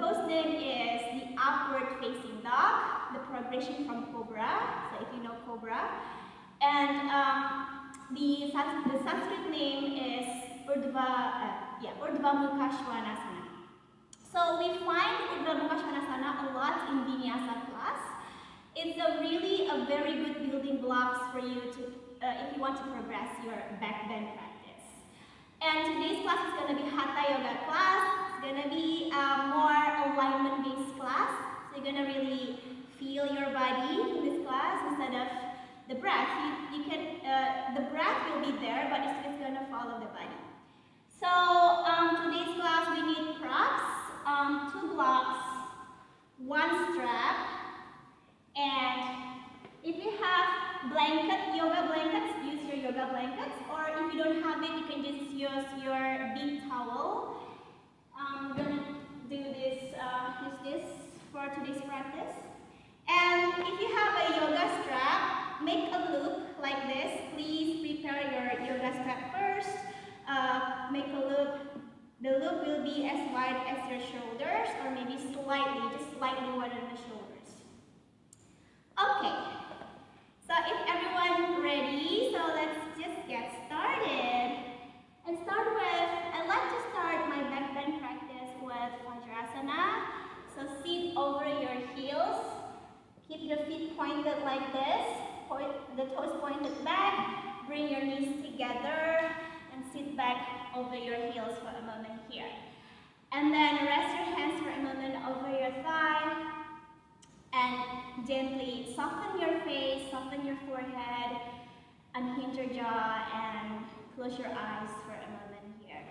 pose name is the upward facing dog, the progression from cobra, so if you know cobra. And the Sanskrit name is Urdhva Mukha Svanasana. So we find Urdhva Mukha Svanasana a lot in Vinyasa class. It's a very good building blocks for you to, if you want to progress your back bend practice. And today's class is going to be Hatha Yoga class. It's going to be a more alignment-based class. So you're going to really feel your body in this class instead of the breath. The breath will be there, but it's just going to follow the body. So today's class we need props, 2 blocks, 1 strap, and if you have yoga blankets, use your yoga blankets, or if you don't have it, you can just use your big towel. We're gonna do this, use this for today's practice. And if you have a yoga strap, make a loop like this. Please prepare your yoga strap first. Make a loop. The loop will be as wide as your shoulders, or maybe just slightly wider than the shoulders. Okay, so if everyone ready, so let's just get started. And I'd like to start my back bend practice with Vajrasana. So sit over your heels, keep the feet pointed like this, the toes pointed back, bring your knees together, and sit back over your heels for a moment here. And then rest your hands for a moment over your thigh, and gently soften your face, soften your forehead, unhinge your jaw, and close your eyes for a moment here.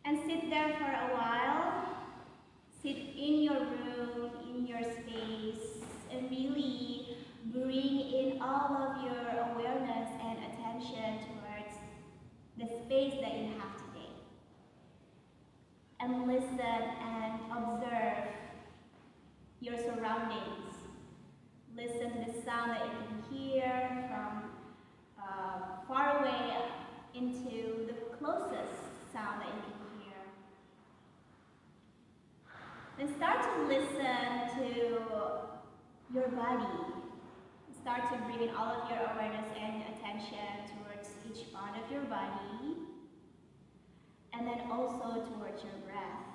And sit there for a while. Sit in your room, in your space, and really bring in all of your awareness and attention towards the space that you have today. And listen and observe your surroundings. Listen to the sound that you can hear from far away into the closest sound that you can hear. Then start to listen to your body. Start to bring in all of your awareness and attention towards each part of your body, and then also towards your breath.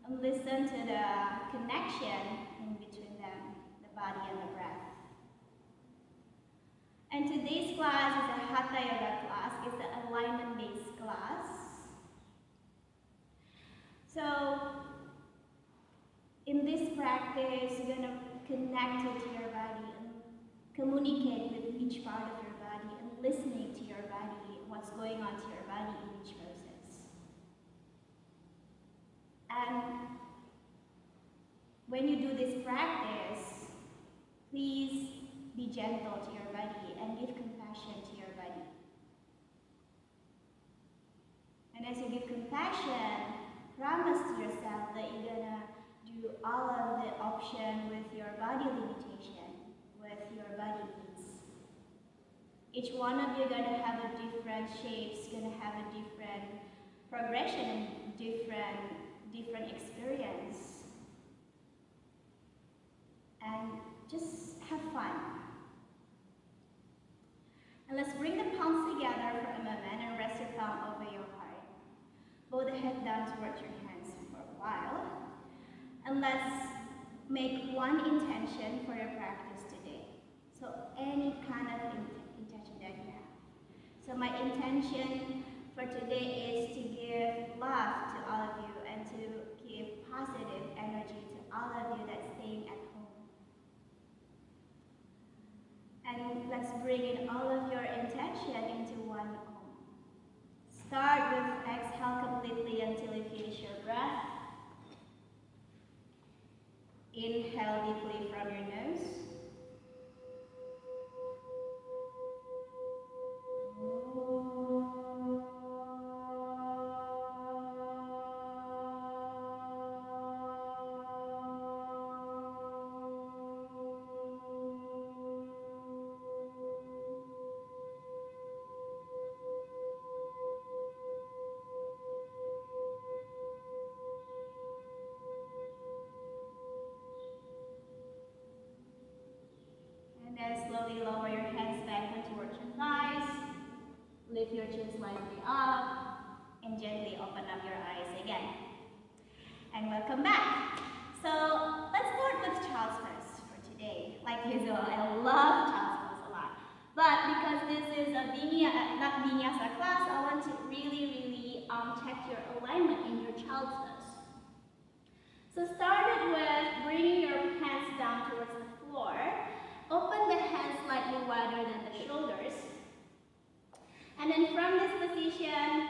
And listen to the connection in between them, the body and the breath. And today's class is a Hatha Yoga class. It's an alignment-based class. So, in this practice, you're going to connect it to your body and communicate with each part of your body and listening to your body, what's going on to your body in each process. And when you do this practice, please be gentle to your body and give compassion to your body. And as you give compassion, promise to yourself that you're gonna do all of the option with your body limitation, with your body needs. Each one of you gonna have a different shapes, gonna have a different progression and different experience. And just have fun. And let's bring the palms together for a moment and rest your thumb over your heart. Bow the head down towards your hands for a while. And let's make one intention for your practice today. So any kind of intention that you have. So my intention for today is to give love to all of you and to give positive energy to all of you that's staying at home. And let's bring in all of your intention into one home. Start with exhale completely until you finish your breath. Inhale deeply from your nose. Lift your chin slightly up and gently open up your eyes again. And welcome back. So let's start with child's pose for today. Like usual, I love child's pose a lot. But because this is a not vinyasa class, I want to really check your alignment in your child's pose. So start it with bringing your hands down towards the floor. Open the hands slightly wider than the shoulders. And then from this position,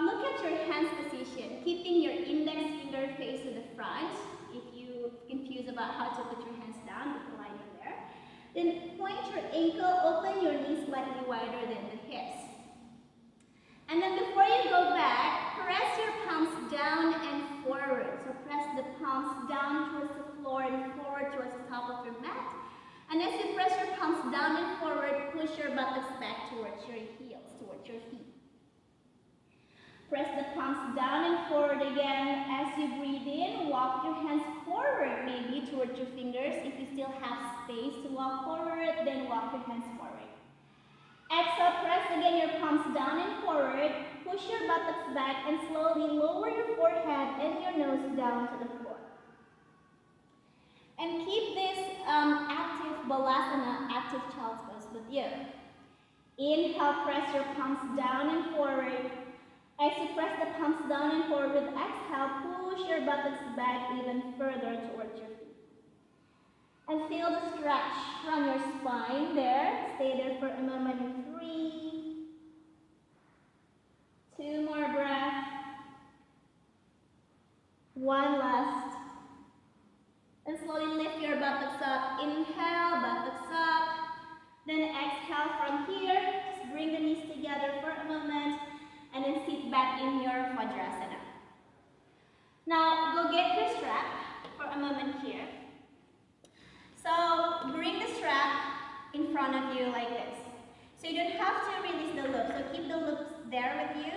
look at your hands position, keeping your index finger face to the front. If you're confused about how to put your hands down, put the line in there. Then point your ankle, open your knees slightly wider than the hips. And then before you go back, press your palms down and forward. So press the palms down towards the floor and forward towards the top of your mat. And as you press your palms down and forward, push your buttocks back towards your heels, towards your feet. Press the palms down and forward again. As you breathe in, walk your hands forward, maybe towards your fingers. If you still have space to walk forward, then walk your hands forward. Exhale, press again your palms down and forward. Push your buttocks back and slowly lower your forehead and your nose down to the floor. And keep this active balasana, active child's pose with you. Inhale, press your palms down and forward. As you press the palms down and forward with exhale, push your buttocks back even further towards your feet. And feel the stretch from your spine there. Stay there for a moment in 3. 2 more breaths. 1 last. And slowly lift your buttocks up. Inhale, buttocks up. Then exhale from here. Just bring the knees together for a moment. And then sit back in your Vajrasana. Now, go get your strap for a moment here. So, bring the strap in front of you like this. So you don't have to release the loop. So keep the loops there with you.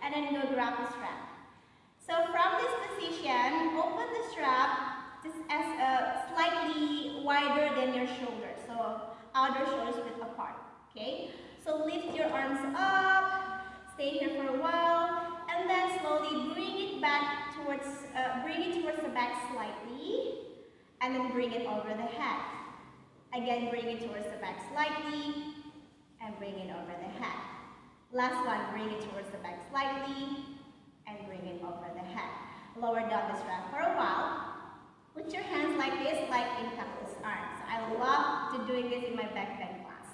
And then go grab the strap. So from this position, open the strap just as slightly wider than your shoulders. So outer shoulders width apart. Okay? So lift your arms up. Stay here for a while, and then slowly bring it back towards, the back slightly, and then bring it over the head. Again, bring it towards the back slightly, and bring it over the head. Last one, bring it towards the back slightly, and bring it over the head. Lower down the strap for a while. Put your hands like this, like in cactus arms. I love to doing this in my back bend class.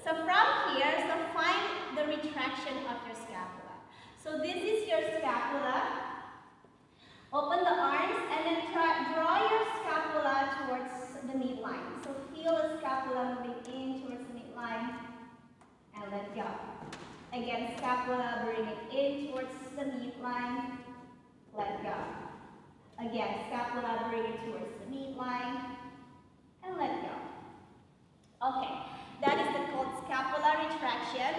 So from here, find the retraction of your scapula. So this is your scapula. Open the arms and then draw your scapula towards the midline. So feel the scapula moving in towards the midline and let go. Again, scapula, bring it in towards the midline, let go. Again, scapula, bring it towards the midline and let go. Okay. That is called scapular retraction,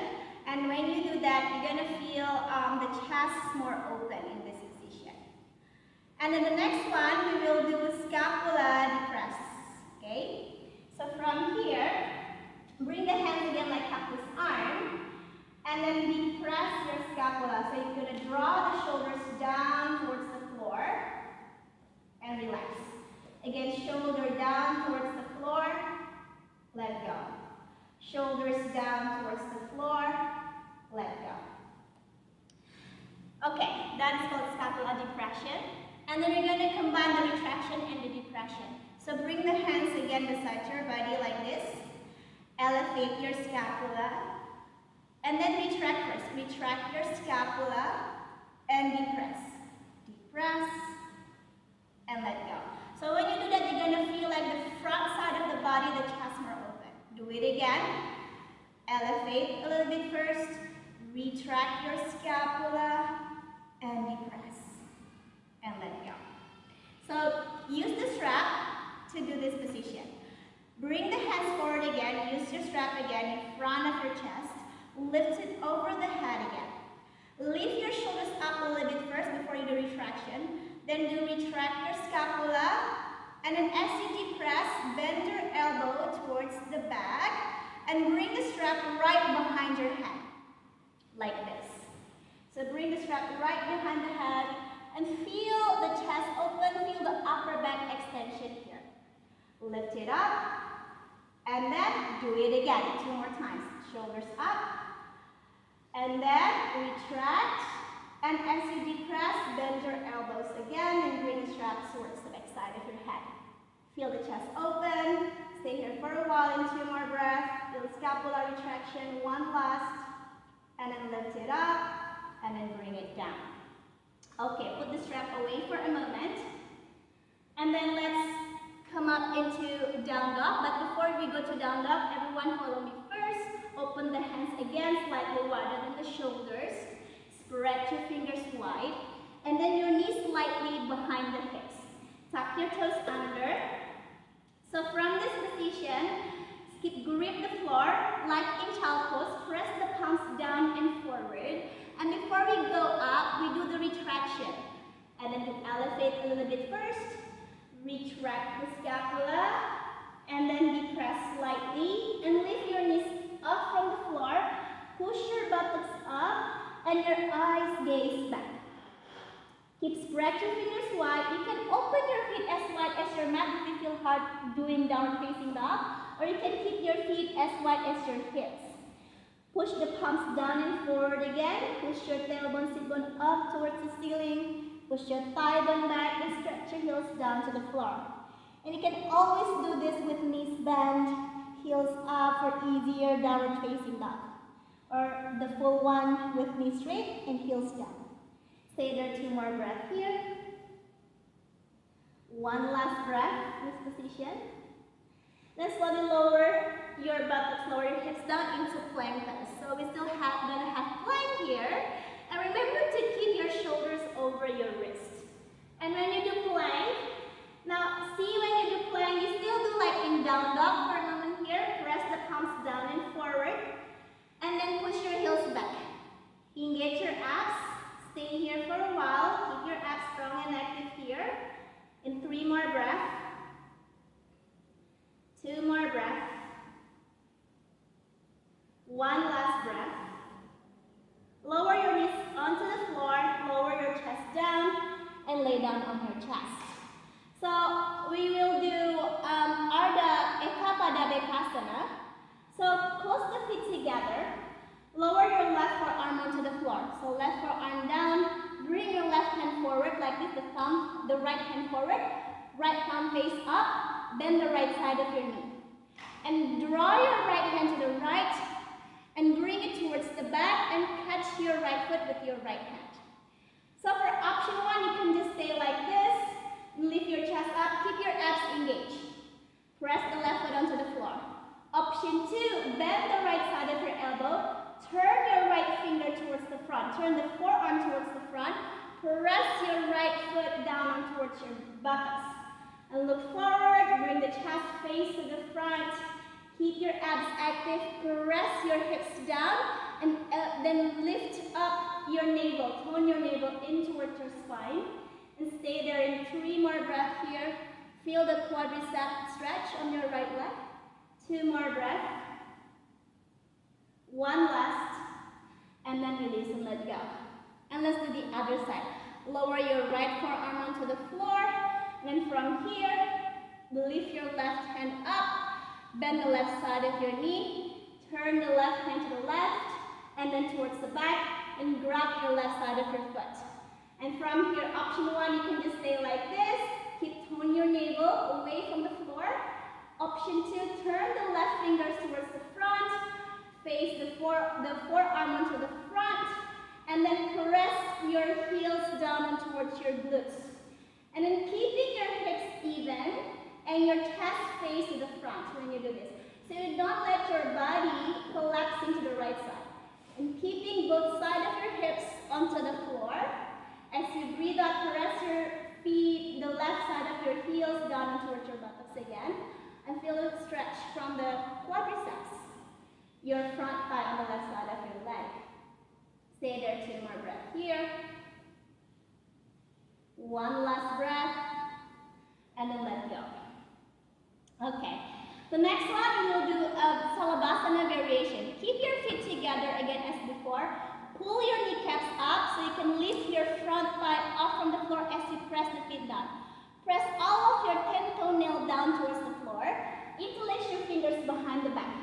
and when you do that, you're going to feel the chest more open in this position. And then the next one, we will do scapula depress. Okay? So from here, bring the hands again like cactus arm, and then depress your scapula. So you're going to draw the shoulders down towards the floor, and relax. Again, shoulder down towards the floor, let go. Shoulders down towards the floor, let go. Okay, that is called scapular depression. And then you're going to combine the retraction and the depression. So bring the hands again beside your body like this. Elevate your scapula. And then retract first. Retract your scapula and depress. Depress and let go. So when you do that, you're going to feel like the front side of the body, the chest more open. Do it again. Elevate a little bit first. Retract your scapula and depress and let go. So use the strap to do this position. Bring the hands forward again. Use your strap again in front of your chest. Lift it over the head again. Lift your shoulders up a little bit first before you do retraction. Then do retract your scapula. And then as you depress, bend your elbow towards the back and bring the strap right behind your head. like this. So bring the strap right behind the head and feel the chest open, feel the upper back extension here. Lift it up and then do it again 2 more times. Shoulders up and then retract, and as you depress, bend your elbows again and bring the strap towards the back side of your head. Feel the chest open, stay here for a while in 2 more breaths. Feel scapular retraction, 1 last, and then lift it up and then bring it down. Okay, put the strap away for a moment and then let's come up into down dog. But before we go to down dog, everyone follow me first. Open the hands again slightly wider than the shoulders. Spread your fingers wide and then your knees slightly behind the hips. Tuck your toes under. So from this position, grip the floor like in child pose. Press the palms down and forward. And before we go up, we do the retraction. And then to elevate a little bit first. Retract the scapula. And then depress slightly. And lift your knees up from the floor. Push your buttocks up. And your eyes gaze back. Keep spread your fingers wide. You can open your feet as wide as your mat if you feel hard doing downward facing dog. Or you can keep your feet as wide as your hips. Push the palms down and forward again. Push your tailbone, sit bone up towards the ceiling. Push your thigh bone back and stretch your heels down to the floor. And you can always do this with knees bent, heels up for easier downward facing dog. Or the full one with knees straight and heels down. Stay there 2 more breaths here. 1 last breath in this position. Then slowly lower your buttocks, lower your hips down into plank pose. So we still gonna have plank here. And remember to keep your shoulders over your wrist. And when you do plank, now see when you do plank, you still do like in down dog for a moment here. Press the palms down and forward. And then push your heels back. Engage your abs. Stay here for a while. Keep your abs strong and active here. In 3 more breaths. 2 more breaths. 1 last breath. Lower your knees onto the floor. Lower your chest down and lay down on your chest. So we will do Ardha Ekapada Bekasana. So close the feet together. Lower your left forearm onto the floor. So left forearm down. Bring your left hand forward like this. The right hand forward. Right palm face up. Bend the right side of your knee. And draw your right hand to the right. And bring it towards the back. And catch your right foot with your right hand. So for option 1, you can just stay like this. Lift your chest up. Keep your abs engaged. Press the left foot onto the floor. Option 2, bend the right side of your elbow. Turn your right finger towards the front. Turn the forearm towards the front. Press your right foot down towards your buttocks. And look forward. Bring the chest face to the front. Keep your abs active. Press your hips down. And then lift up your navel. Tone your navel in towards your spine. And stay there in 3 more breaths here. Feel the quadricep stretch on your right leg. 2 more breaths. 1 last. And then release and let go. And let's do the other side. Lower your right forearm onto the floor. And then from here, lift your left hand up. Bend the left side of your knee. Turn the left hand to the left. And then towards the back. And grab your left side of your foot. And from here, option 1, you can just stay like this. Keep tone your navel away from the floor. Option 2, turn the left fingers towards the front. Face the forearm onto the front. And then press your heels down towards your glutes. And then keeping your hips even and your chest face to the front when you do this. So you don't let your body collapse into the right side. And keeping both sides of your hips onto the floor. As you breathe out, press your feet, the left side of your heels down towards your buttocks again. And feel a stretch from the quadriceps. Your front thigh on the left side of your leg. Stay there 2 more breaths here. 1 last breath. And then let go. Okay. The next one, we will do a Salabhasana variation. Keep your feet together again as before. front thigh off from the floor as you press the feet down. Press all of your 10 toenails down towards the floor. Interlace your fingers behind the back.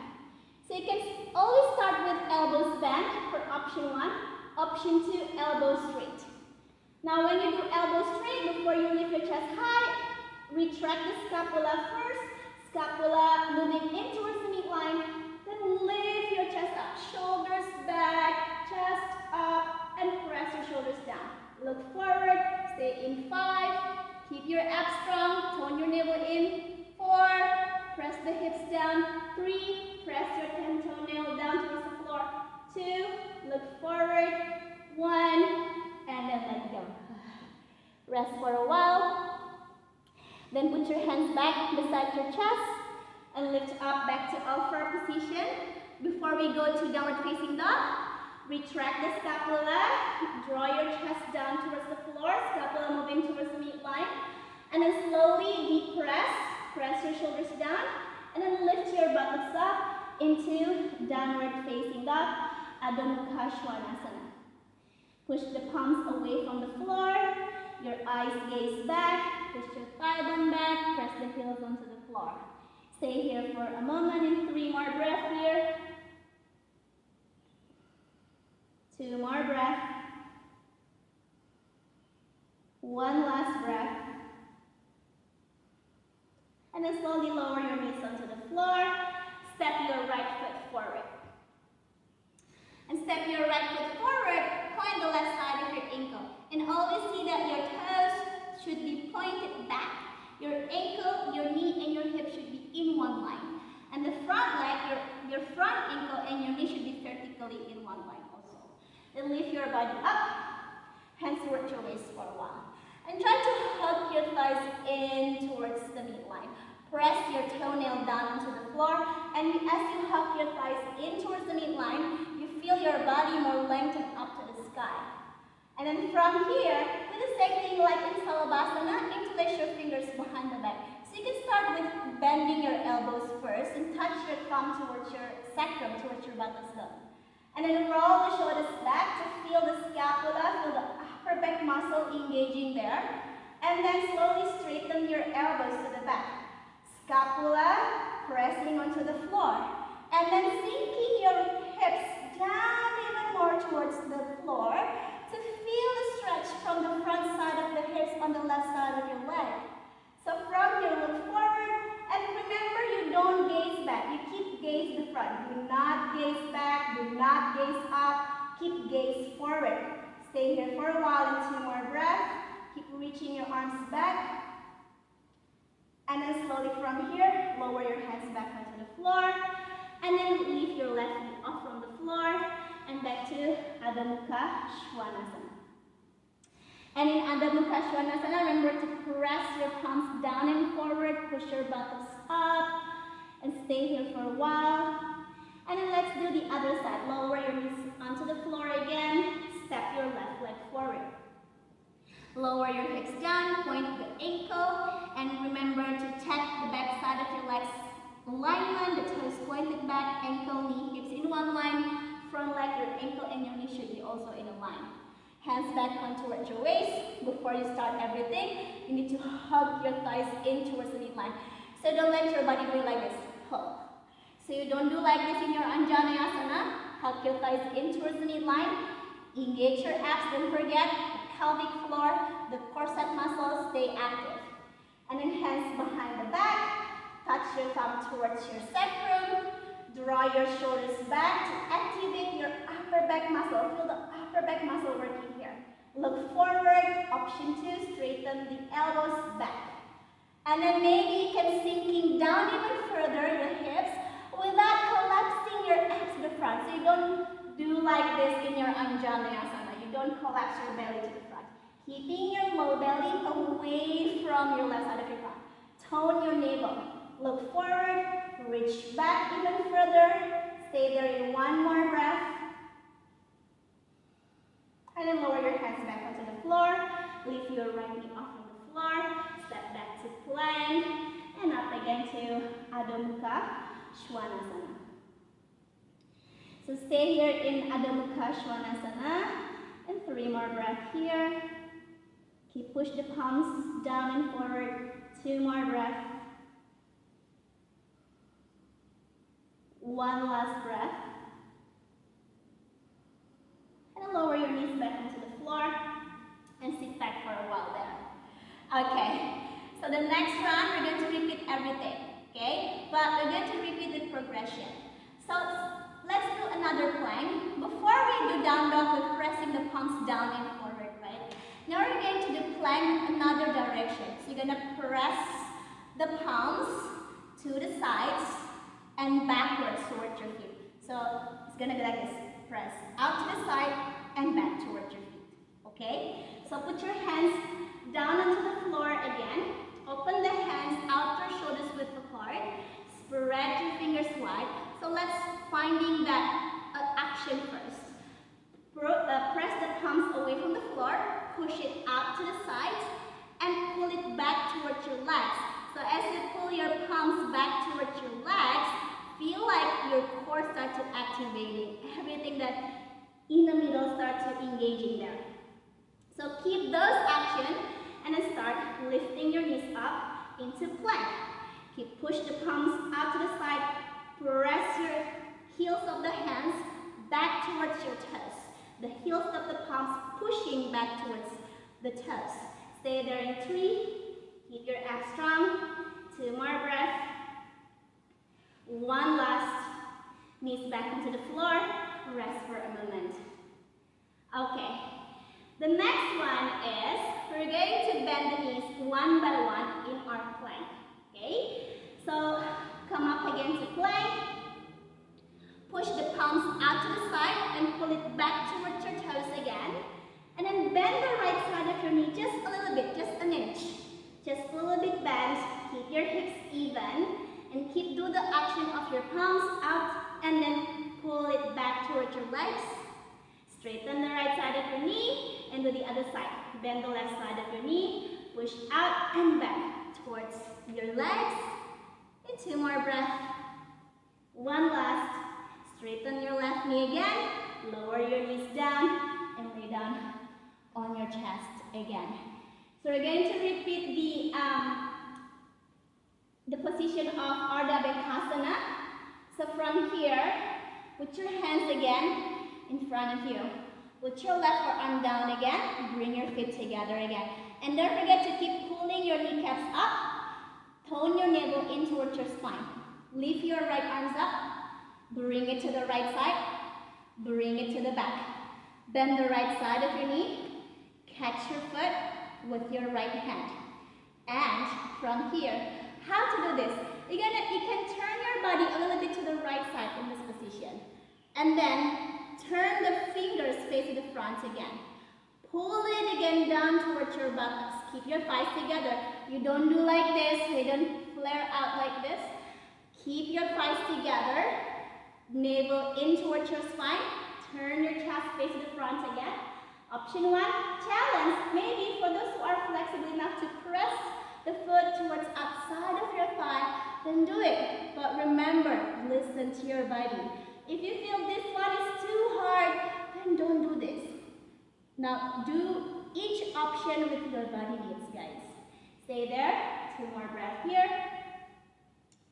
So you can always start with elbows bent for option 1. Option 2, elbows straight. Now when you do elbows straight, before you lift your chest high, retract the scapula first. Scapula moving in towards the midline. Then lift your chest up. Shoulders back, chest up, and press your shoulders down. Look forward, stay in 5. Keep your abs strong, tone your navel in. 4, press the hips down. 3, press your 10 toenail down towards the floor. 2, look forward. 1, and then let go. Rest for a while. Then put your hands back beside your chest and lift up back to all-four position. Before we go to downward facing dog, retract the scapula, draw your chest down towards the floor, scapula moving towards the midline, and then slowly deep press your shoulders down, and then lift your buttocks up into downward facing dog, Adho Mukha Svanasana. Push the palms away from the floor, your eyes gaze back, push your thigh bone back, press the heels onto the floor. Stay here for a moment in 3 more breaths here. 2 more breaths. 1 last breath. And then slowly lower your knees onto the floor. Step your right foot forward. And step your right foot forward, point the left side of your ankle. And always see that your toes should be pointed back. Your ankle, your knee, and your hip should be in one line. And the front leg, your front ankle and your knee should be vertically in one line also. Then lift your body up, hands towards your waist for a while. And try to hug your thighs in towards the midline. Press your toenail down onto the floor, and as you hug your thighs in towards the midline, you feel your body more lengthened up to the sky. And then from here, do the same thing like in Salabhasana, interlace your fingers behind the back. So you can start with bending your elbows first and touch your thumb towards your sacrum, towards your buttocks down. And then roll the shoulders back to feel the scapula, feel the upper back muscle engaging there. And then slowly straighten your elbows to the back. Scapula pressing onto the floor. And then sinking your hips down even more towards the floor to feel the stretch from the front side of the hips on the left side of your leg. So from here, look forward. And remember, you don't gaze back. You keep gaze the front. Do not gaze back. Do not gaze up. Keep gaze forward. Stay here for a while in 2 more breaths. Keep reaching your arms back. And then slowly from here, lower your hands back onto the floor. And then lift your left knee off from the floor. And back to Adho Mukha Svanasana. And in Adho Mukha Svanasana, remember to press your palms down and forward. Push your buttocks up. And stay here for a while. And then let's do the other side. Lower your knees onto the floor again. Step your left leg forward. Lower your hips down, point the ankle, and remember to tap the back side of your legs alignment, the toes pointed back, ankle, knee, hips in one line, front leg, your ankle and your knee should be also in a line. Hands back on towards your waist. Before you start everything, you need to hug your thighs in towards the midline. So don't let your body do like this, hug. So you don't do like this in your Anjaneyasana, hug your thighs in towards the midline, engage your abs, don't forget, pelvic floor, the corset muscles, stay active. And then hands behind the back, touch your thumb towards your sacrum, draw your shoulders back to activate your upper back muscle. Feel the upper back muscle working here. Look forward, option 2, straighten the elbows back. And then maybe you can sinking down even further your hips without collapsing your abs to the front. So you don't do like this in your Anjaneyasana. Don't collapse your belly to the front. Keeping your low belly away from your left side of your front. Tone your navel. Look forward, reach back even further. Stay there in 1 more breath. And then lower your hands back onto the floor. Lift your right knee off from the floor. Step back to plank. And up again to Adho Mukha Svanasana. So stay here in Adho Mukha Svanasana. And 3 more breaths here. Keep push the palms down and forward. 2 more breaths. 1 last breath. And lower your knees back into the floor and sit back for a while there. Okay, so the next round we're going to repeat everything, okay? But we're going to repeat the progression. So let's do another plank. Before we do down dog with pressing the palms down and forward, right? Now we're going to do plank another direction. So you're going to press the palms to the sides and backwards towards your feet. So it's going to be like this. Press out to the side and back towards your feet. Okay? So put your hands down onto the floor again. Open the hands out your shoulders width apart. Spread your fingers wide. So let's finding that action first. Press the palms away from the floor. Push it out to the sides and pull it back towards your legs. So as you pull your palms back towards your legs, feel like your core starts to activating. Everything that in the middle starts to engaging there. So keep those actions and then start lifting your knees up into plank. Keep push the palms out to the side. Press your heels of the hands back towards your toes. The heels of the palms pushing back towards the toes. Stay there in 3. Keep your abs strong. 2 more breaths. 1 last. Knees back into the floor. Rest for a moment. Okay. The next one is we're going to bend the knees one by one in our plank. Okay? So come up again to plank. Push the palms out to the side and pull it back towards your toes again. And then bend the right side of your knee just a little bit, just an inch. Just a little bit bent. Keep your hips even. And do the action of your palms out and then pull it back towards your legs. Straighten the right side of your knee and do the other side. Bend the left side of your knee. Push out and back towards your legs. And 2 more breaths. 1 last. Straighten your left knee again. Lower your knees down and lay down on your chest again. So we're going to repeat the position of Ardha Bankasana. So from here, put your hands again in front of you. Put your left forearm down again. Bring your feet together again. And don't forget to keep pulling your kneecaps up. Tone your navel in towards your spine. Lift your right arms up. Bring it to the right side. Bring it to the back. Bend the right side of your knee. Catch your foot with your right hand. And from here, how to do this? You can turn your body a little bit to the right side in this position. And then turn the fingers facing the front again. Pull it again down towards your buttocks. Keep your thighs together. You don't do like this. You don't flare out like this. Keep your thighs together. Navel in towards your spine. Turn your chest facing the front again. Option 1, challenge. Maybe for those who are flexible enough to press the foot towards outside of your thigh, then do it. But remember, listen to your body. If you feel this one is too hard, then don't do this. Now, do each option with your body needs, guys. Stay there. 2 more breaths here.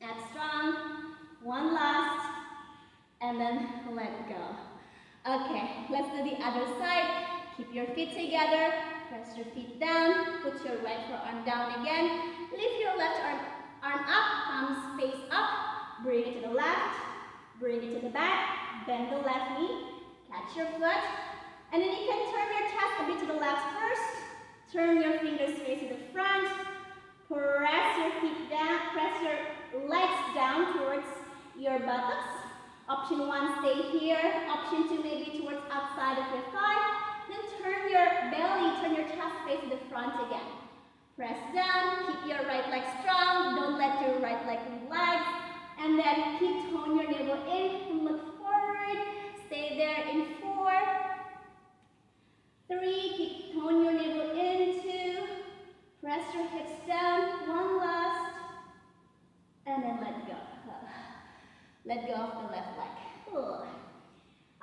Abs strong. 1 last. And then let go. Okay, let's do the other side. Keep your feet together. Press your feet down. Put your right forearm down again. Lift your left arm up. Palms face up. Bring it to the left. Bring it to the back. Bend the left knee. Catch your foot. And then you can turn your chest a bit to the left first. Turn your fingers facing the front. Press your feet down. Press your legs down towards your buttocks. Option 1, stay here. Option 2, maybe towards outside of your thigh. Then turn your belly, turn your chest facing the front again. Press down. Keep your right leg strong. Don't let your right leg relax. And then keep tone your navel in and look forward. Stay there in 4, 3. Keep tone your navel in 2. Press your hips down. 1 last. And then let go. Let go of the left leg.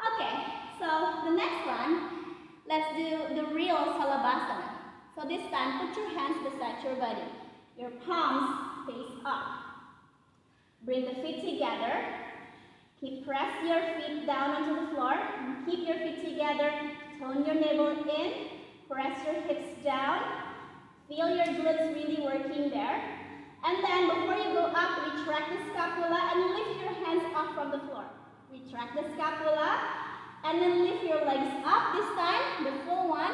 Okay, so the next one, let's do the real Salabhasana. So this time, put your hands beside your body. Your palms face up. Bring the feet together. Press your feet down onto the floor. And keep your feet together. Tone your navel in. Press your hips down. Feel your glutes really working there. And then before you go up, retract the scapula and lift your hands up from the floor. Retract the scapula and then lift your legs up. This time, the full one.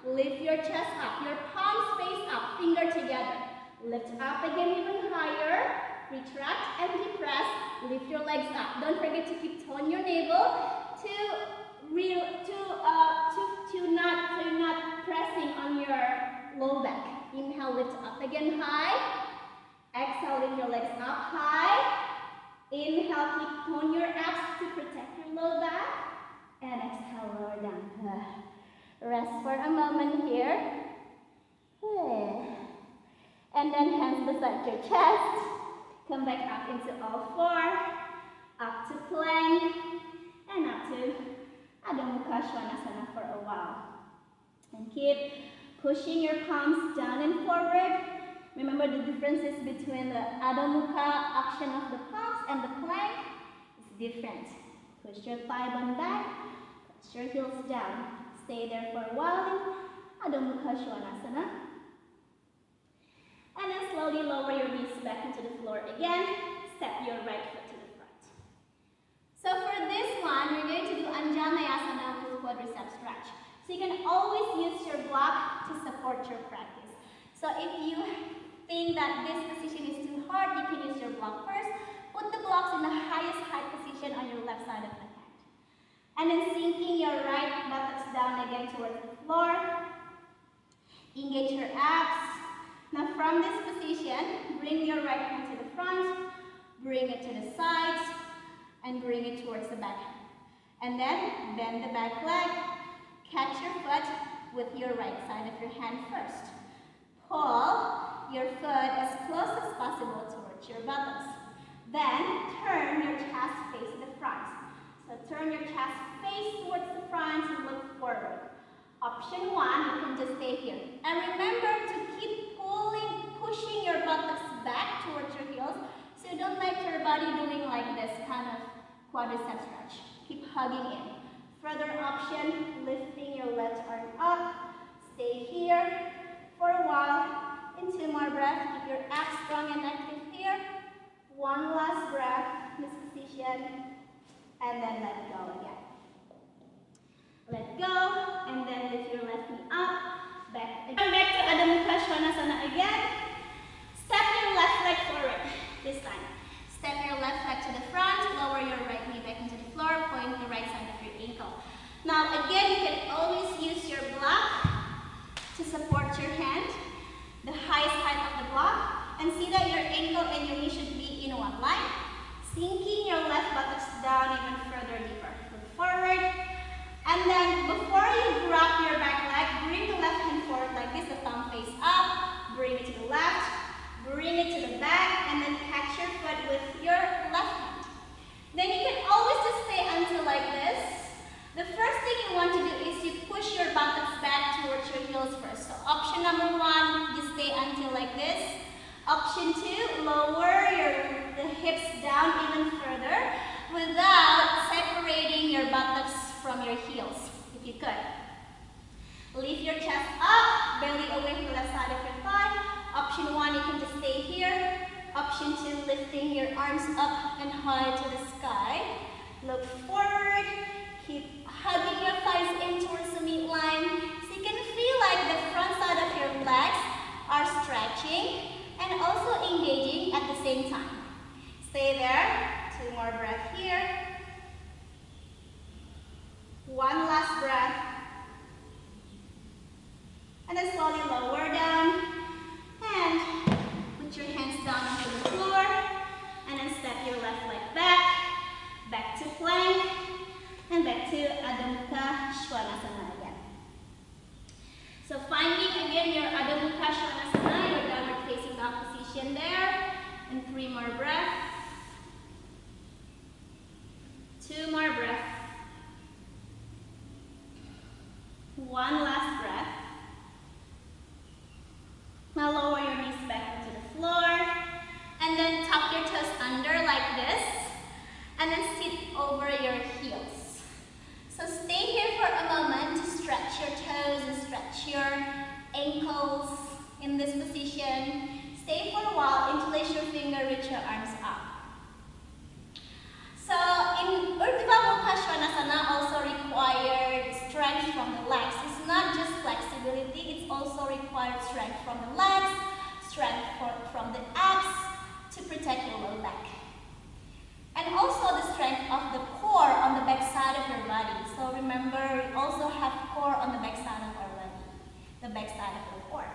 Lift your chest up. Your palms face up, finger together. Lift up again even higher. Retract and depress. Lift your legs up. Don't forget to keep tone your navel to not pressing on your low back. Inhale, lift up again high. Exhale, lift your legs up high. Inhale, keep tone your abs to protect your low back. And exhale, lower down. Rest for a moment here. And then hands beside your chest. Come back up into all four. Up to plank. And up to Adho Mukha Svanasana for a while. And keep pushing your palms down and forward. Remember the differences between the Adho Mukha action of the palms and the plank is different. Push your thigh bone back. Press your heels down. Stay there for a while in Adho Mukha Svanasana. And then slowly lower your knees back into the floor again. Step your right foot to the front. So for this one, we're going to do Anjaneyasana with quadriceps stretch. So you can always use your block to support your practice. So if you think that this position is too hard, you can use your block first. Put the blocks in the highest height position on your left side of the hand. And then sinking your right buttocks down again towards the floor. Engage your abs. Now from this position, bring your right hand to the front, bring it to the sides, and bring it towards the back. And then bend the back leg, catch your foot with your right side of your hand first. Pull your foot as close as possible towards your buttocks. Then turn your chest face to the front. So turn your chest face towards the front and look forward. Option one, you can just stay here. And remember to keep pushing your buttocks back towards your heels. So don't let your body doing like this kind of quadricep stretch. Keep hugging in. Further option, lifting your left arm up. Stay here for a while. In 2 more breaths, keep your abs strong and active here. One last breath, this position, and then let go again. Let go, and then lift your left knee up, back. Come back to Adho Mukha Svanasana again. Step your left leg forward this time. Step your left leg to the front, lower your right knee back into the floor, point the right side of your ankle. Now again, you can always use your block to support your hand, the highest height of the block, and see that your ankle and your knee should be in one line. Sinking your left buttocks down even further deeper. Look forward. And then before you drop your back leg, bring the left hand forward like this, the thumb face up, bring it to the left, bring it to the back, and then catch your foot with your left hand. Then you can always just stay until like this. The first thing you want to do is you push your buttocks back towards your heels first. So option number one, just stay until like this. Option two, lower the hips down even further without separating your buttocks from your heels, if you could. Lift your chest up, belly away from the left side of your thigh. Option one, you can just stay here. Option two, lifting your arms up and high to the sky. Look forward. Keep hugging your thighs in towards the midline. So you can feel like the front side of your legs are stretching and also engaging at the same time. Stay there. 2 more breaths here. One last breath. And then slowly lower down. And put your hands down onto the floor. And then step your left leg back. Back to plank. And back to Adho Mukha One last breath. Now lower your knees back into the floor. And then tuck your toes under like this. And then sit over your heels. So stay here for a moment to stretch your toes and stretch your ankles in this position. Stay for a while, interlace your finger, reach your arms up. So in Urdhva Mukha Svanasana also required strength from the legs. It's not just flexibility, it's also required strength from the legs, strength from the abs to protect your lower back. And also the strength of the core on the back side of your body. So remember, we also have core on the back side of our body, the back side of the core.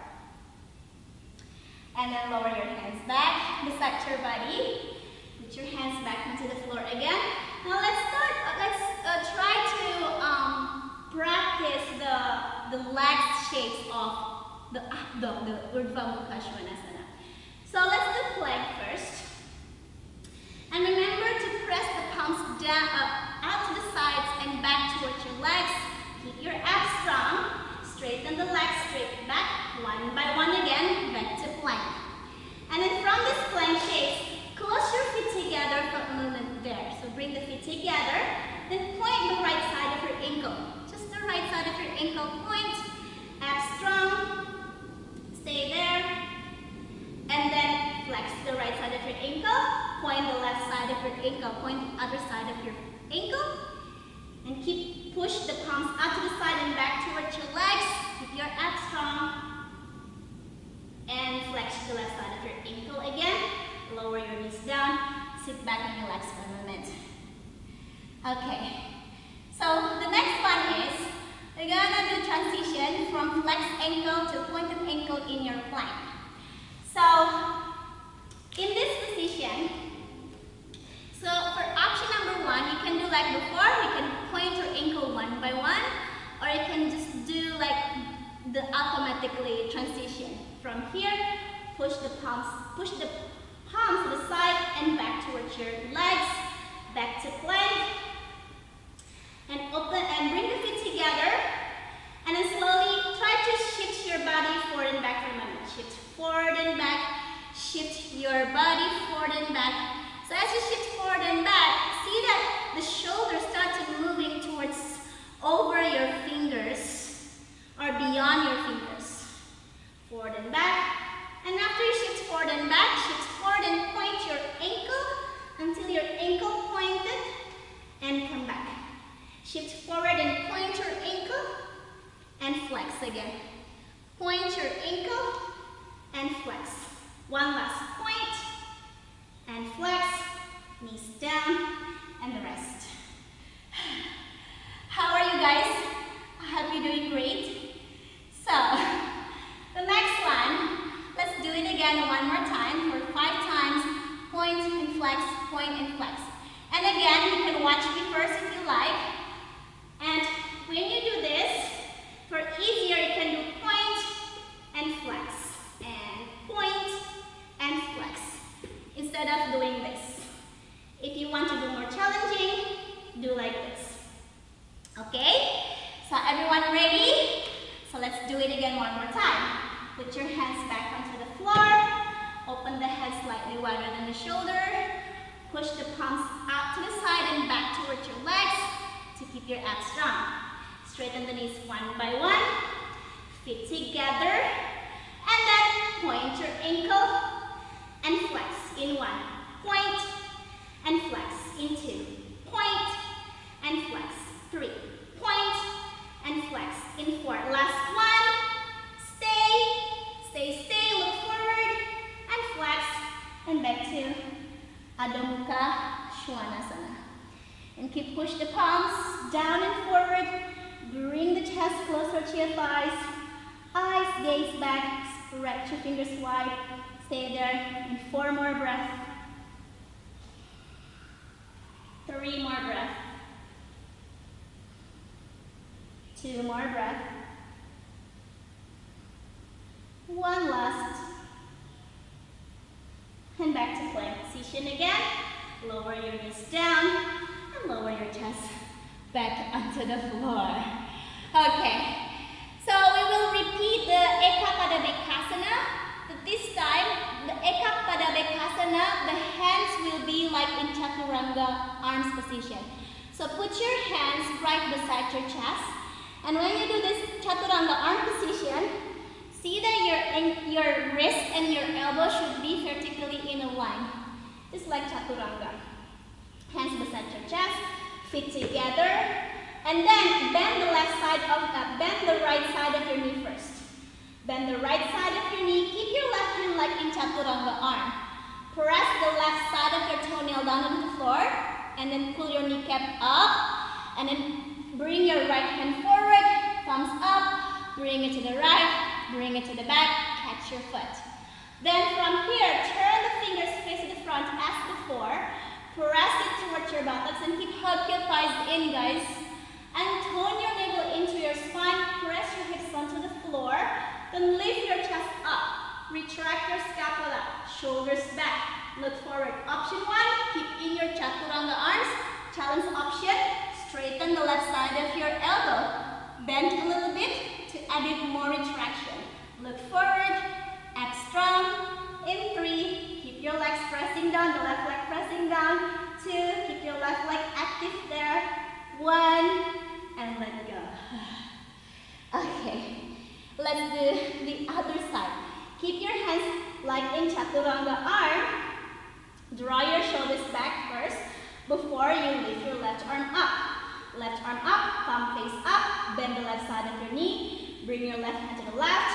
And then lower your hands back beside your body. Put your hands back into the floor again. Now let's try to practice the leg shapes of the Urdhva Mukha Svanasana. So let's do plank first. And remember to press the palms down, out to the sides and back towards your legs. Keep your abs strong. Straighten the legs straight back, one by one again, back to plank. And then from this plank shape, close your feet together for a moment there. So bring the feet together, then point the right side of your ankle. Just the right side of your ankle, point, abs strong, stay there. And then flex the right side of your ankle, point the left side of your ankle, point the other side of your ankle. And push the palms out to the side and back towards your legs. Keep your abs strong. And flex the left side of your ankle again. Lower your knees down. Sit back and relax for a moment. Okay. So the next one is, we're gonna do transition from flexed ankle to pointed ankle in your plank. So in this position, so for option number one, you can do like before, you can point your ankle one by one, or you can just do like the automatically transition. From here, push the palms to the side and back towards your legs, back to plank, and open and bring the feet together, and then slowly try to shift your body forward and back for a moment. Shift forward and back, shift your body forward and back. So as you shift forward and back, see that the shoulders start to moving towards over your fingers or beyond your fingers. Forward and back. And after you shift forward and back, shift forward and point your ankle until your ankle pointed and come back. Shift forward and point your ankle and flex again. Point your ankle and flex. One last point and flex, knees down, and the rest. How are you guys? I hope you're doing great. So, the next one, let's do it again one more time for 5 times. Point and flex, point and flex. And again, you can watch me first if you like. And when you do this, for easier, you can do point and flex. And point and flex. Instead of doing this. If you want to do more challenging, do like this. Okay? So everyone ready? So let's do it again one more time. Put your hands back onto the floor. Open the head slightly wider than the shoulder. Push the palms out to the side and back towards your legs to keep your abs strong. Straighten the knees one by one. Feet together. And then point your ankle and flex in 1. Point and flex in 2. Point and flex. 3. Point and flex in 4. Last one. Stay, look forward and flex and back to Adho Mukha Svanasana. And push the palms down and forward. Bring the chest closer to your thighs. Eyes gaze back. Stretch your fingers wide. Stay there. And 4 more breaths. 3 more breaths. 2 more breaths. 1 last. And back to plank position again. Lower your knees down and lower your chest back onto the floor. Okay, chaturanga arms position. So put your hands right beside your chest. And when you do this chaturanga arm position, see that your wrist and your elbow should be vertically in a line. Just like chaturanga. Hands beside your chest, feet together, and then bend the right side of your knee first. Bend the right side of your knee. Keep your left hand like in chaturanga arm. Press the left side of your toenail down on the floor, and then pull your kneecap up, and then bring your right hand forward, thumbs up, bring it to the right, bring it to the back, catch your foot. Then from here, turn the fingers face to the front as before. Press it towards your buttocks and keep hug your thighs in, guys. And tone your navel into your spine. Press your hips onto the floor. Then lift your chest up. Retract your scapula. Shoulders back. Look forward. Option 1, keep in your chaturanga arms. Challenge option, straighten the left side of your elbow. Bend a little bit to add it more retraction. Look forward. Abs strong. In 3. Keep your legs pressing down, the left leg pressing down. 2, keep your left leg active there. 1, and let go. Okay, let's do the other side. Keep your hands like in chaturanga arm. Draw your shoulders back first before you lift your left arm up. Left arm up, thumb face up, bend the left side of your knee. Bring your left hand to the left,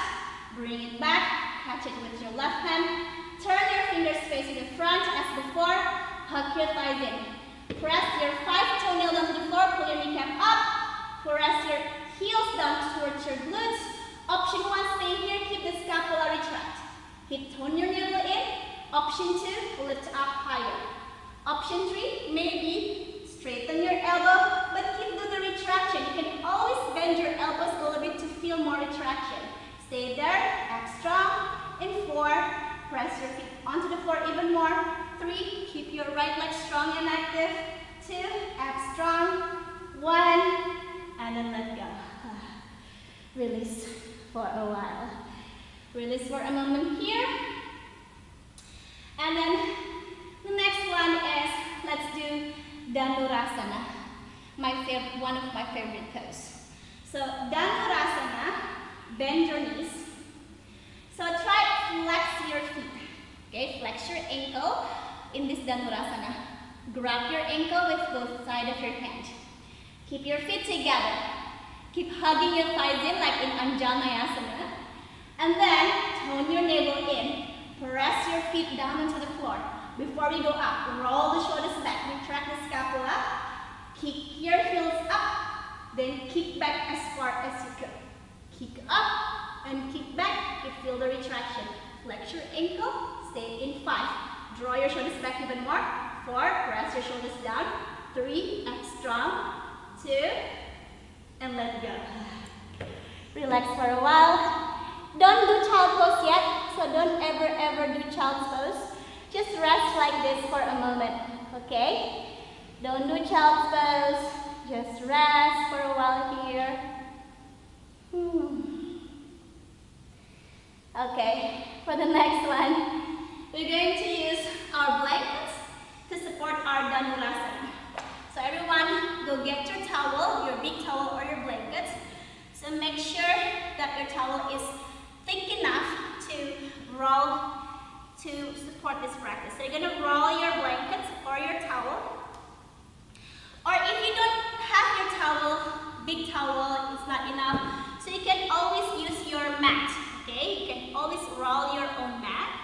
bring it back, catch it with your left hand. Turn your fingers facing the front as before. Hug your thighs in. Press your 5 toenails down to the floor. Pull your kneecap up. Press your heels down towards your glutes. Option 1, stay here. Keep the scapula retract. Hip tone your navel in. Option 2, lift up higher. Option 3, maybe straighten your elbow, but keep do the retraction. You can always bend your elbows a little bit to feel more retraction. Stay there. Abs strong. In 4. Press your feet onto the floor even more. 3, keep your right leg strong and active. 2, abs strong. 1, and then let go. Release for a while. Release for a moment here. And then the next one is, let's do Dhanurasana. One of my favorite poses. So Dhanurasana, bend your knees. So try flex your feet. Okay, flex your ankle in this Dhanurasana. Grab your ankle with both sides of your hand. Keep your feet together. Keep hugging your thighs in like in Anjaneyasana. And then tone your navel in. Press your feet down onto the floor. Before we go up, roll the shoulders back. Retract the scapula. Kick your heels up. Then kick back as far as you could. Kick up and kick back. You feel the retraction. Flex your ankle. Stay in 5. Draw your shoulders back even more. 4. Press your shoulders down. 3. Up strong. 2. And let go. Relax for a while. Don't do child pose yet. So don't ever do child's pose. Just rest like this for a moment. Okay? Don't do child's pose. Just rest for a while here. Okay, for the next one, we're going to use our blankets to support our Dhanurasana. So everyone, go get your towel, your big towel or your blanket. So make sure that your towel is thick enough to roll to support this practice. So you're going to roll your blanket or your towel. Or if you don't have your towel, big towel, it's not enough. So you can always use your mat. Okay, you can always roll your own mat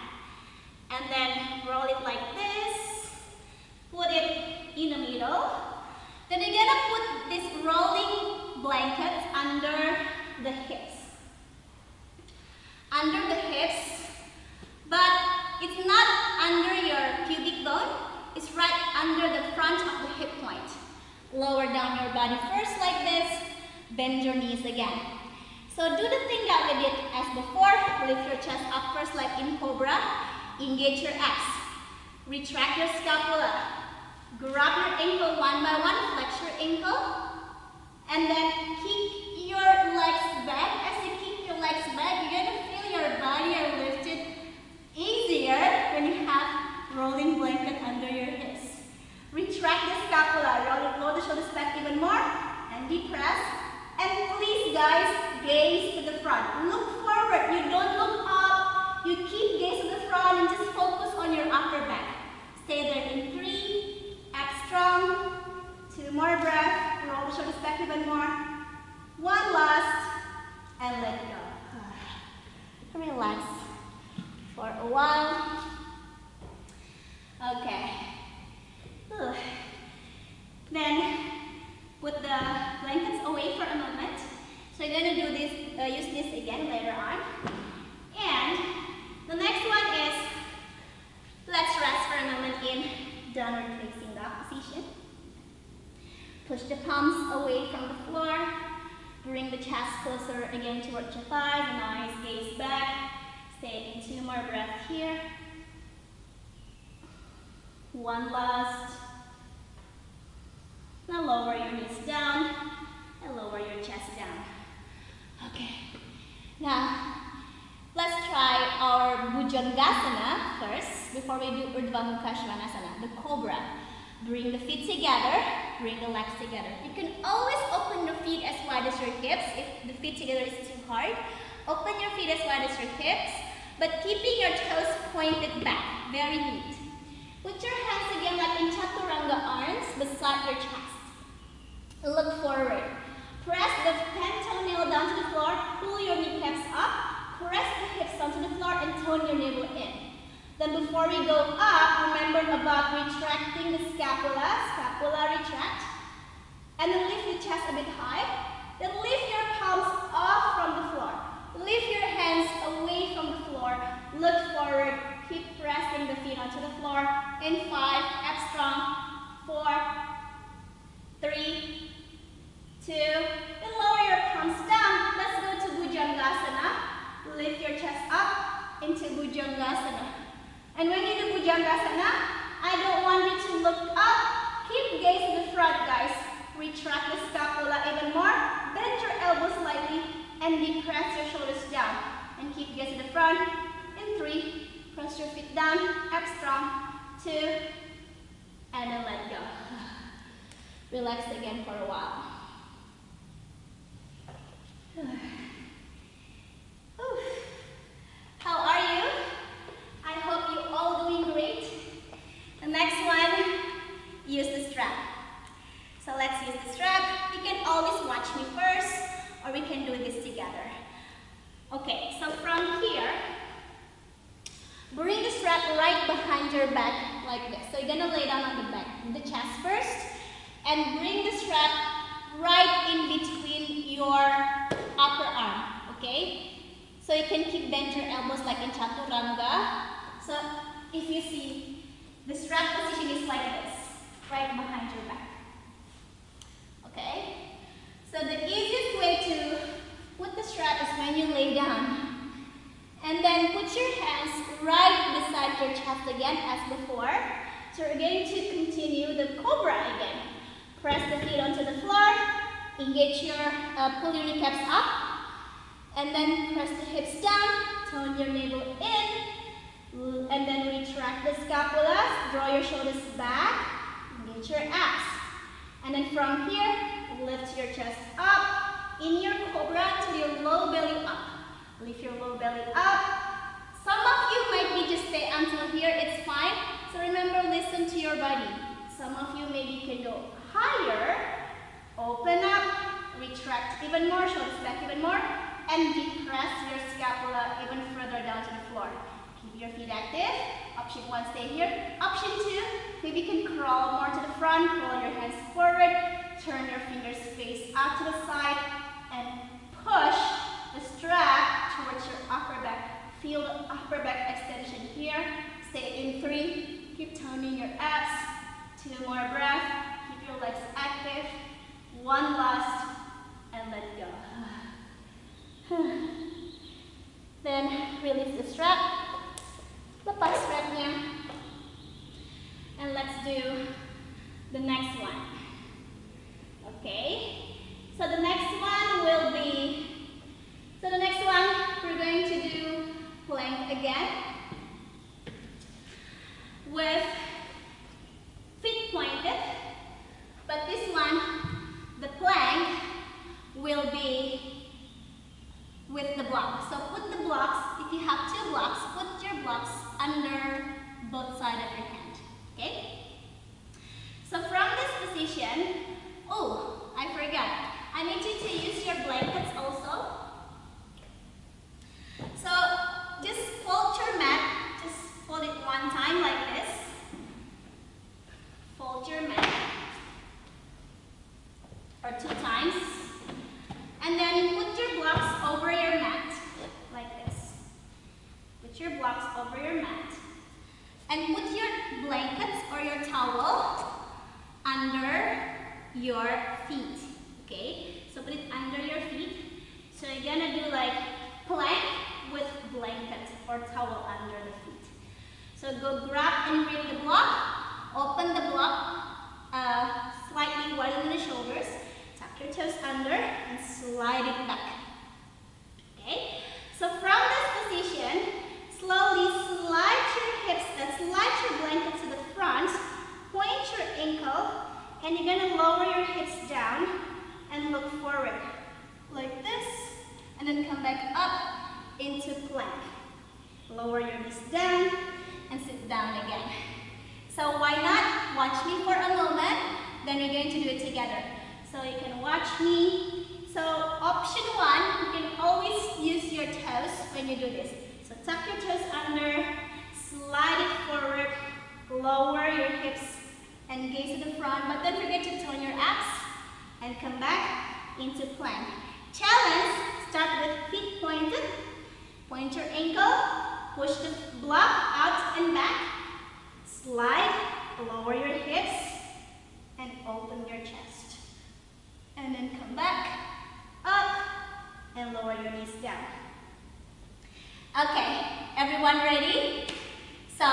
and then roll it like this, put it in the middle. Then you're gonna put this rolling blanket under the hips. Under the hips, but it's not under your pubic bone, it's right under the front of the hip point. Lower down your body first like this, bend your knees again. So do the thing that we did as before. Lift your chest up first like in Cobra. Engage your abs. Retract your scapula. Grab your ankle one by one. Flex your ankle. And then kick your legs back. As you kick your legs back, you're going to feel your body are lifted easier when you have rolling blanket under your hips. Retract front. Look forward. You don't look up. You keep gaze to the front and just focus on your upper back. Stay there in 3. Up strong. 2 more breaths. Roll the shoulders back even more. 1 last. And let go. Relax for a while. Okay. Then put the blankets away for a moment. So you're going to do this, use this again later on. And the next one is, let's rest for a moment in downward facing dog position. Push the palms away from the floor. Bring the chest closer again towards your thighs. Nice gaze back. Stay in 2 more breaths here. 1 last. Now lower your knees down and lower your chest down. Okay. Now, let's try our Bhujangasana first before we do Urdhva Mukha Svanasana, the cobra. Bring the feet together, bring the legs together. You can always open your feet as wide as your hips. If the feet together is too hard, open your feet as wide as your hips, but keeping your toes pointed back. Very neat. Put your hands again like in Chaturanga arms beside your chest. Look forward. Press the 10 toenail down to the floor. Pull your kneecaps up. Press the hips down to the floor and tone your navel in. Then before we go up, remember about retracting the scapula retract. And then lift the chest a bit high. Then lift your palms off from the floor. Lift your hands away from the floor. Look forward. Keep pressing the feet onto the floor. In 5, up strong. 4, 3, 2. Then lower your palms down. Let's go to Bhujangasana. Lift your chest up into Bhujangasana. And when you do Bhujangasana, I don't want you to look up. Keep gaze to the front, guys. Retract the scapula even more. Bend your elbows slightly and depress your shoulders down. And keep gaze to the front. In 3, press your feet down. Up strong. 2, and then let go. Relax again for a while. How are you? I hope you're all doing great. The next one, use the strap. So let's use the strap. You can always watch me first, or we can do this together. Okay, so from here, bring the strap right behind your back like this. So you're gonna lay down on the back, the chest first, and bring the strap right in between your upper arm, okay? So you can keep bend your elbows like in Chaturanga. So if you see, the strap position is like this, right behind your back. Okay? So the easiest way to put the strap is when you lay down. And then put your hands right beside your chest again as before. So we're going to continue the cobra again. Press the feet onto the floor. Engage your, pull your kneecaps up. And then press the hips down. Tone your navel in. And then retract the scapulas. Draw your shoulders back. Engage your abs. And then from here, lift your chest up. In your cobra to your low belly up. Lift your low belly up. Some of you might be just stay until here, it's fine. So remember, listen to your body. Some of you maybe can go higher. Open up. Retract even more, shoulders back even more. And depress your scapula even further down to the floor. Keep your feet active. Option 1, stay here. Option 2, maybe you can crawl more to the front. Roll your hands forward. Turn your fingers face out to the side. And push the strap towards your upper back. Feel the upper back extension here. Stay in 3. Keep toning your abs. 2 more breaths. Keep your legs active. 1 last. And let go. Then release the strap. Lepas strapnya. And let's do the next one. Okay. So the next one will be, we're going to do plank again. With feet pointed. But this one, the plank will be with the over your mat. And put your blankets or your towel under your feet. Okay? So put it under your feet. So you're gonna do like plank with blanket or towel under the feet. So go grab and grip the block. Open the block slightly wider than the shoulders. Tuck your toes under and slide it back. Okay? So from this position, slowly slide your hips, slide your blanket to the front, point your ankle, and you're going to lower your hips down and look forward like this, and then come back up into plank. Lower your knees down and sit down again. So why not watch me for a moment, then we're going to do it together. So you can watch me. So option one, you can always use your toes when you do this. So tuck your toes under, slide it forward, lower your hips and gaze to the front, but don't forget to tone your abs and come back into plank. Challenge, start with feet pointed, point your ankle, push the block out and back, slide, lower your hips and open your chest. And then come back, up and lower your knees down. Okay, everyone ready? So,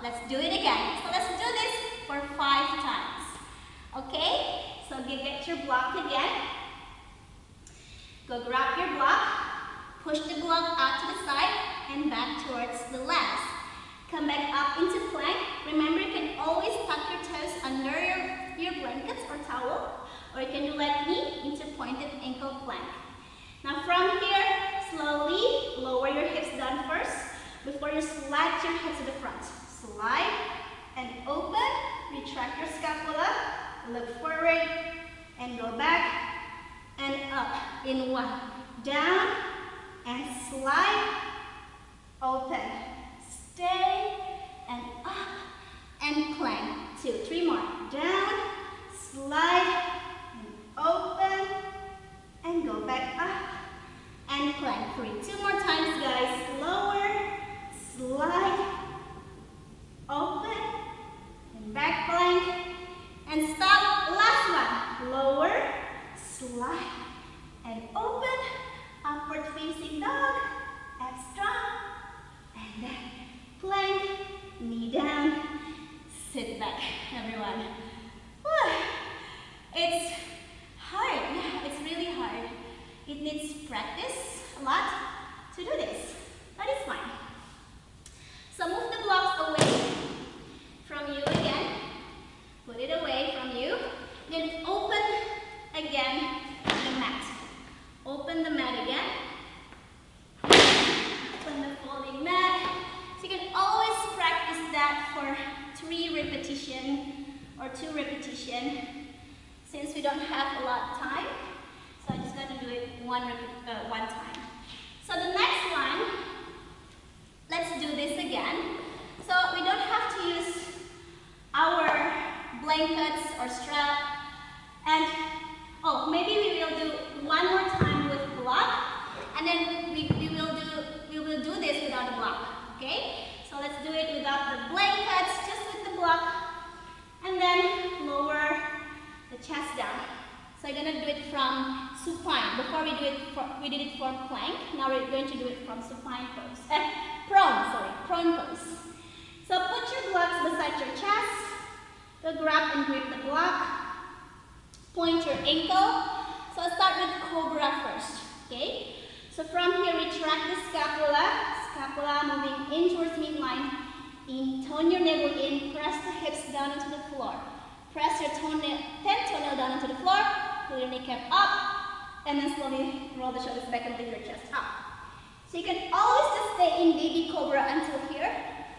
let's do it again. So let's do this for 5 times. Okay? So get your block again. Go grab your block, push the block out to the side and back towards the legs. Come back up into plank. Remember, you can always tuck your toes under your blankets or towel, or you can do like me into pointed ankle plank. Now from here, slowly lower your hips down first before you slide your hips to the front. Slide and open, retract your scapula, look forward and go back and up in 1. Down and slide, open, stay and up and plank. 2, 3 more. Down, slide, and open and go back up and plank. 3. 2 more times, guys. Lower, slide, open and back plank and stop. Last one. Lower, slide and open, upward facing dog, abs strong, and then plank, knee down, sit back, everyone. Whew. It's hard, yeah, it's really hard. It needs practice a lot to do this, but it's fine. So move the blocks away from you again, put it away from you, then open again the mat. Open the mat again, open the folding mat. So you can always practice that for 3 repetition or 2 repetition. Since we don't have a lot of time, so I'm just going to do it one time. So the next one, let's do this again. So we don't have to use our blankets or strap. And oh, maybe we will do one more time with block, and then we will do this without the block. Okay? So let's do it without the blankets, just with the block, and then lower the chest down. So you're gonna do it from supine. Before we did it for plank. Now we're going to do it from supine pose. Prone pose. So put your blocks beside your chest. Go grab and grip the block. Point your ankle. So I'll start with cobra first. Okay. So from here, retract the scapula moving in towards midline. Tone your navel in. Press the hips down into the floor. Press your 10th toenail down into the floor, pull your kneecap up, and then slowly roll the shoulders back and lift your chest up. So you can always just stay in baby cobra until here,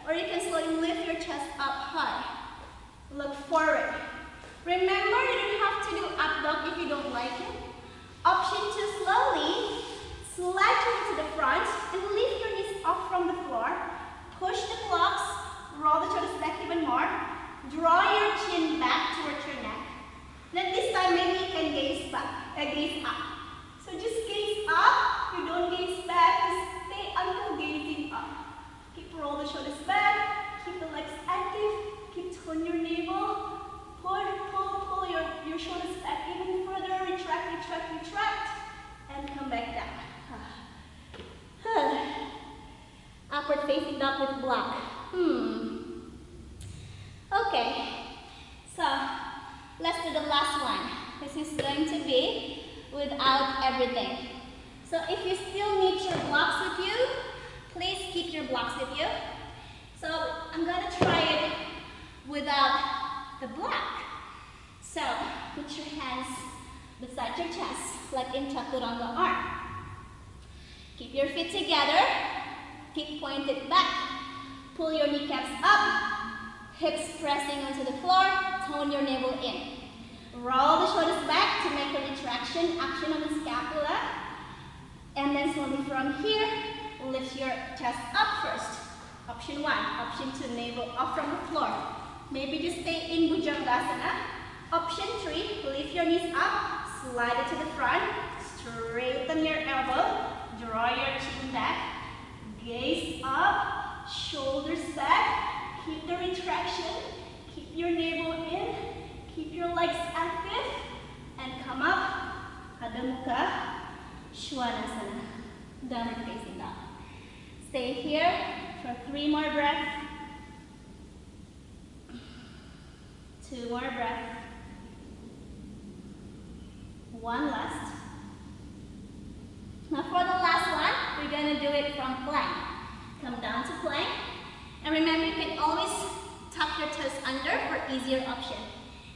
or you can slowly lift your chest up high. Look forward. Remember, you don't have to do up dog if you don't like it. Option 2, slowly slide your hips to the front and lift your knees up from the floor. Push the blocks, roll the shoulders back even more. Draw your chin back towards your neck. Then this time maybe you can gaze back, gaze up. So just gaze up. You don't gaze back. Just stay until gazing up. Keep rolling. duck with block? Okay, so let's do the last one. This is going to be without everything. So if you still need your blocks with you, please keep your blocks with you. So I'm going to try it without the block. So put your hands beside your chest, like in chaturanga arm. Keep your feet together, feet pointed back. Pull your kneecaps up, hips pressing onto the floor, tone your navel in. Roll the shoulders back to make a retraction action on the scapula. And then slowly from here, lift your chest up first. Option 1. Option 2, navel up from the floor. Maybe just stay in Bhujangasana. Option 3, lift your knees up, slide it to the front, straighten your elbow, draw your chin back, gaze up, shoulders back, keep the retraction, keep your navel in, keep your legs active, and come up, Adho Mukha, Svanasana, downward facing dog. Stay here for 3 more breaths, 2 more breaths, 1 last. Now for the last one, we're going to do it from plank. Come down to plank. And remember, you can always tuck your toes under for easier option.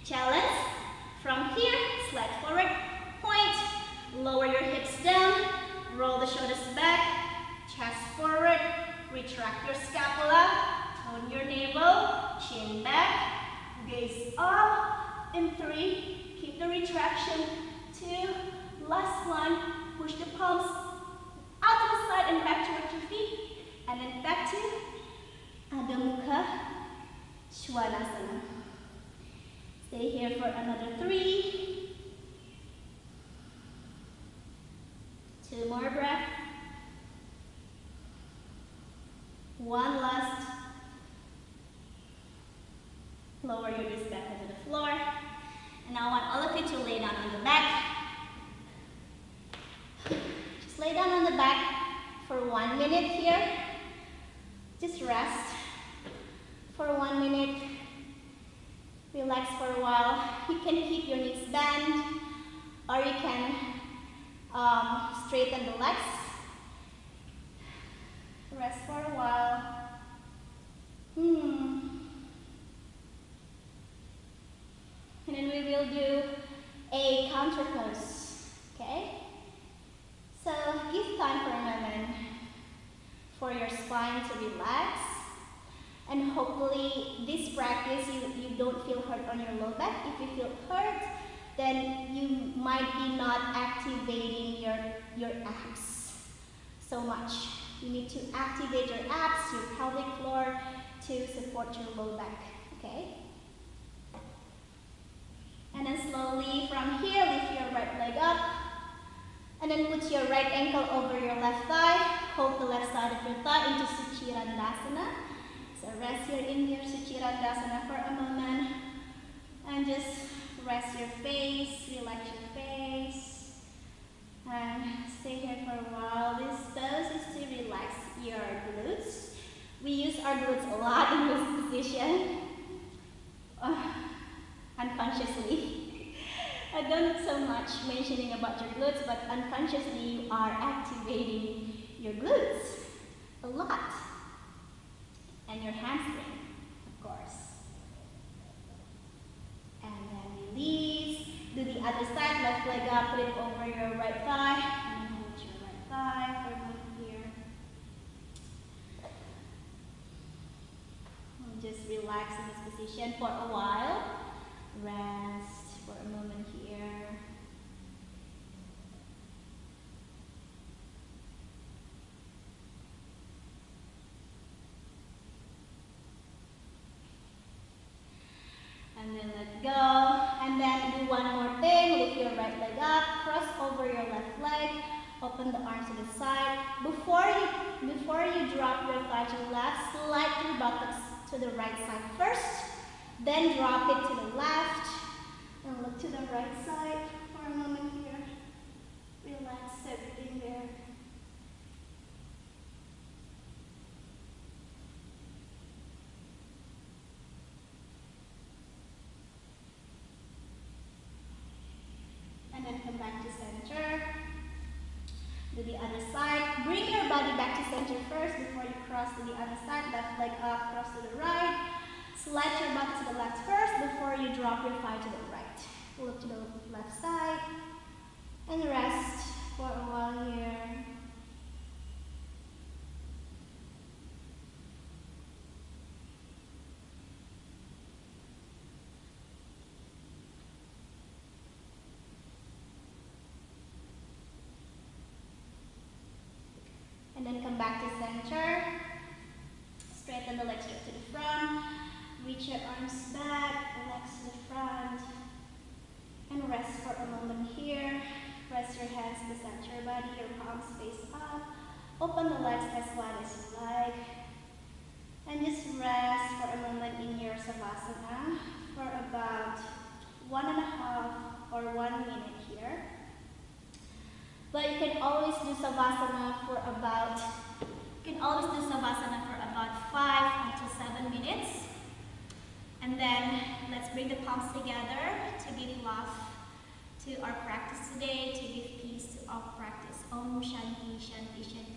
Challenge. From here, slide forward, point, lower your hips down, roll the shoulders back, chest forward, retract your scapula, tone your navel, chin back, gaze up. In 3, keep the retraction. 2, last one, push the palms out to the side and back towards your feet, and then back to Adho Mukha Svanasana. Stay here for another 3, 2 more breaths, 1 last. Lower your knees back onto the floor, and I want all of you to lay down on the back. Just lay down on the back for 1 minute here. Just rest for 1 minute. Relax for a while. You can keep your knees bent, or you can straighten the legs. Rest for a while. And then we will do a counter pose. Okay? So give time for a moment for your spine to relax. And hopefully this practice you don't feel hurt on your low back. If you feel hurt, then you might be not activating your abs so much. You need to activate your abs, your pelvic floor to support your low back. Okay? And then slowly from here, lift your right leg up. And then put your right ankle over your left thigh. Hold the left side of your thigh into Suchirandasana. So rest here in your Suchirandasana for a moment. And just rest your face, relax your face. And stay here for a while. This pose is to relax your glutes. We use our glutes a lot in this position. Unconsciously. I don't so much mentioning about your glutes, but unconsciously you are activating your glutes a lot. And your hamstring, of course. And then release. Do the other side, left leg up, put it over your right thigh. And then hold your right thigh for a moment here. And just relax in this position for a while. Rest for a moment here. And then let go. And then do one more thing. Lift your right leg up. Cross over your left leg. Open the arms to the side. Before you drop your thigh to the left, slide your buttocks to the right side first. Then drop it to the left. And look to the right side for a moment here. Relax everything there. back to center. Do the other side. Bring your body back to center first before you cross to the other side. Left leg up, cross to the right. Slide your butt to the left first before you drop your thigh to the right. Look to the left side and rest for a while here. And then come back to center. Straighten the legs straight to the front. Reach your arms back, legs to the front. And rest for a moment here. Press your hands to the center of your body, your palms face up. Open the legs as wide as you like. And just rest for a moment in your Savasana for about 1.5 or 1 minute here. But you can always do Savasana for about 5 until 7 minutes. And then let's bring the palms together to give love to our practice today, to give peace to our practice. Om Shanti Shanti Shanti.